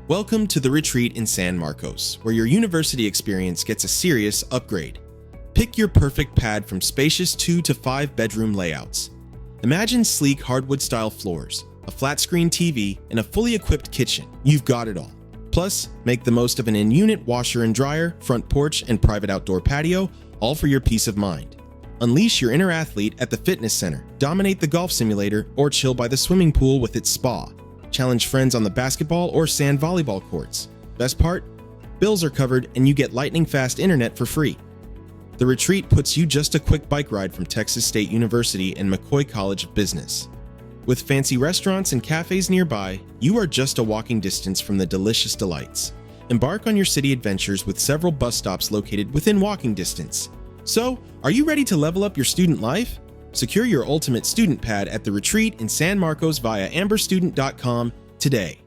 Welcome to the retreat in San Marcos, where your university experience gets a serious upgrade. Pick your perfect pad from spacious 2 to 5 bedroom layouts. Imagine sleek hardwood-style floors, a flat-screen TV, and a fully equipped kitchen. You've got it all. Plus, make the most of an in-unit washer and dryer, front porch, and private outdoor patio, all for your peace of mind. Unleash your inner athlete at the fitness center, dominate the golf simulator, or chill by the swimming pool with its spa. Challenge friends on the basketball or sand volleyball courts. Best part? Bills are covered and you get lightning-fast internet for free. The retreat puts you just a quick bike ride from Texas State University and McCoy College of Business. With fancy restaurants and cafes nearby, you are just a walking distance from the delicious delights. Embark on your city adventures with several bus stops located within walking distance. So, are you ready to level up your student life? Secure your ultimate student pad at the retreat in San Marcos via amberstudent.com today.